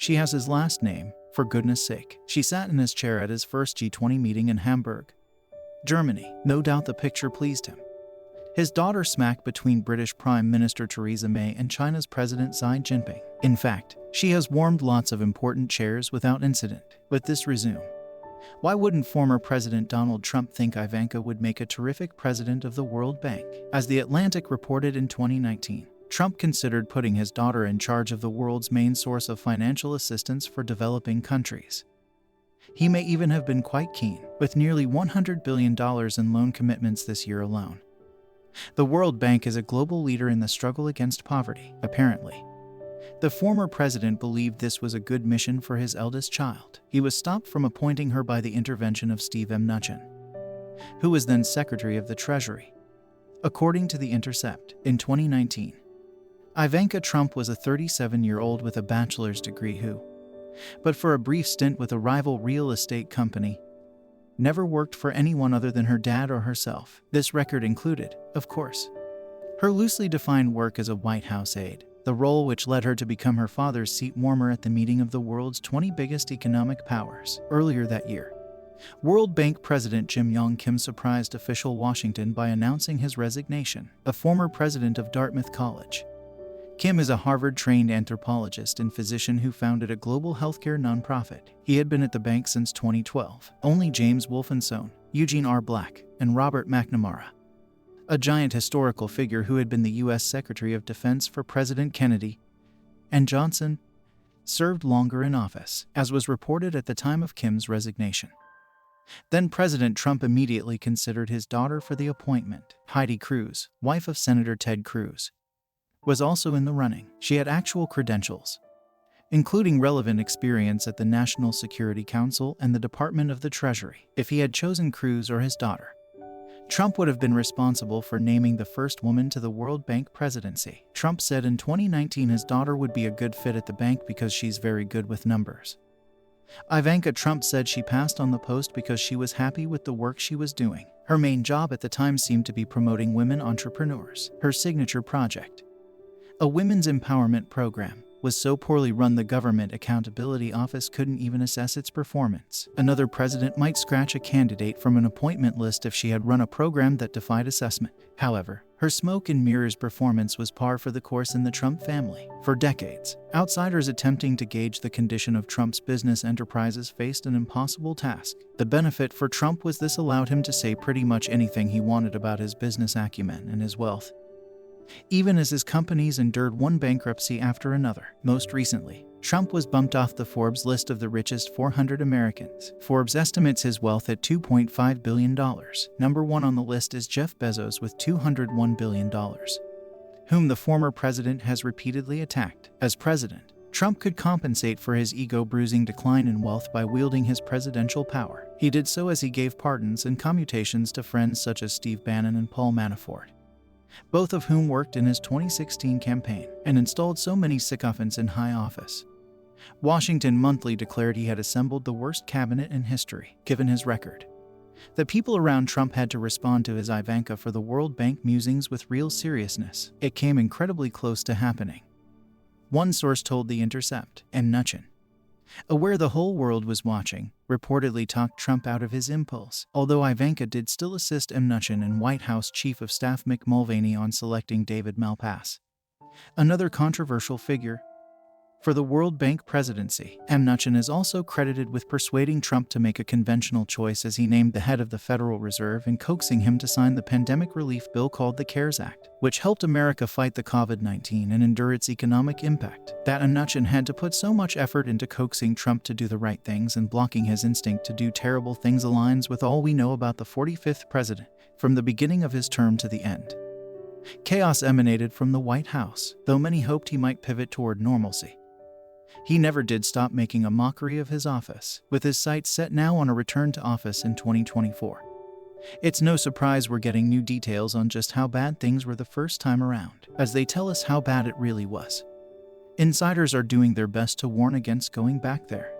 She has his last name, for goodness sake. She sat in his chair at his first G20 meeting in Hamburg, Germany. No doubt the picture pleased him. His daughter smack between British Prime Minister Theresa May and China's President Xi Jinping. In fact, she has warmed lots of important chairs without incident. But this resume. Why wouldn't former President Donald Trump think Ivanka would make a terrific president of the World Bank? As The Atlantic reported in 2019, Trump considered putting his daughter in charge of the world's main source of financial assistance for developing countries. He may even have been quite keen, with nearly $100 billion in loan commitments this year alone. The World Bank is a global leader in the struggle against poverty, apparently. The former president believed this was a good mission for his eldest child. He was stopped from appointing her by the intervention of Steve Mnuchin, who was then Secretary of the Treasury. According to The Intercept, in 2019, Ivanka Trump was a 37-year-old with a bachelor's degree who, but for a brief stint with a rival real estate company, never worked for anyone other than her dad or herself. This record included, of course, her loosely defined work as a White House aide, the role which led her to become her father's seat warmer at the meeting of the world's 20 biggest economic powers. Earlier that year, World Bank President Jim Yong Kim surprised official Washington by announcing his resignation. A former president of Dartmouth College, Kim is a Harvard-trained anthropologist and physician who founded a global healthcare nonprofit. He had been at the bank since 2012. Only James Wolfensohn, Eugene R. Black, and Robert McNamara, a giant historical figure who had been the U.S. Secretary of Defense for President Kennedy and Johnson, served longer in office, as was reported at the time of Kim's resignation. Then President Trump immediately considered his daughter for the appointment. Heidi Cruz, wife of Senator Ted Cruz, was also in the running. She had actual credentials, including relevant experience at the National Security Council and the Department of the Treasury. If he had chosen Cruz or his daughter, Trump would have been responsible for naming the first woman to the World Bank presidency. Trump said in 2019 his daughter would be a good fit at the bank because she's very good with numbers. Ivanka Trump said she passed on the post because she was happy with the work she was doing. Her main job at the time seemed to be promoting women entrepreneurs. Her signature project, a women's empowerment program, was so poorly run the Government Accountability Office couldn't even assess its performance. Another president might scratch a candidate from an appointment list if she had run a program that defied assessment. However, her smoke and mirrors performance was par for the course in the Trump family. For decades, outsiders attempting to gauge the condition of Trump's business enterprises faced an impossible task. The benefit for Trump was this allowed him to say pretty much anything he wanted about his business acumen and his wealth, even as his companies endured one bankruptcy after another. Most recently, Trump was bumped off the Forbes list of the richest 400 Americans. Forbes estimates his wealth at $2.5 billion. Number one on the list is Jeff Bezos with $201 billion, whom the former president has repeatedly attacked. As president, Trump could compensate for his ego-bruising decline in wealth by wielding his presidential power. He did so as he gave pardons and commutations to friends such as Steve Bannon and Paul Manafort, both of whom worked in his 2016 campaign, and installed so many sycophants in high office. Washington Monthly declared he had assembled the worst cabinet in history. Given his record, the people around Trump had to respond to his Ivanka for the World Bank musings with real seriousness. It came incredibly close to happening. One source told The Intercept, Mnuchin, aware the whole world was watching, reportedly talked Trump out of his impulse, although Ivanka did still assist Mnuchin and White House Chief of Staff Mick Mulvaney on selecting David Malpass, another controversial figure, for the World Bank presidency. Mnuchin is also credited with persuading Trump to make a conventional choice as he named the head of the Federal Reserve and coaxing him to sign the pandemic relief bill called the CARES Act, which helped America fight the COVID-19 and endure its economic impact. That Mnuchin had to put so much effort into coaxing Trump to do the right things and blocking his instinct to do terrible things aligns with all we know about the 45th president, from the beginning of his term to the end. Chaos emanated from the White House, though many hoped he might pivot toward normalcy. He never did stop making a mockery of his office, with his sights set now on a return to office in 2024. It's no surprise we're getting new details on just how bad things were the first time around, as they tell us how bad it really was. Insiders are doing their best to warn against going back there.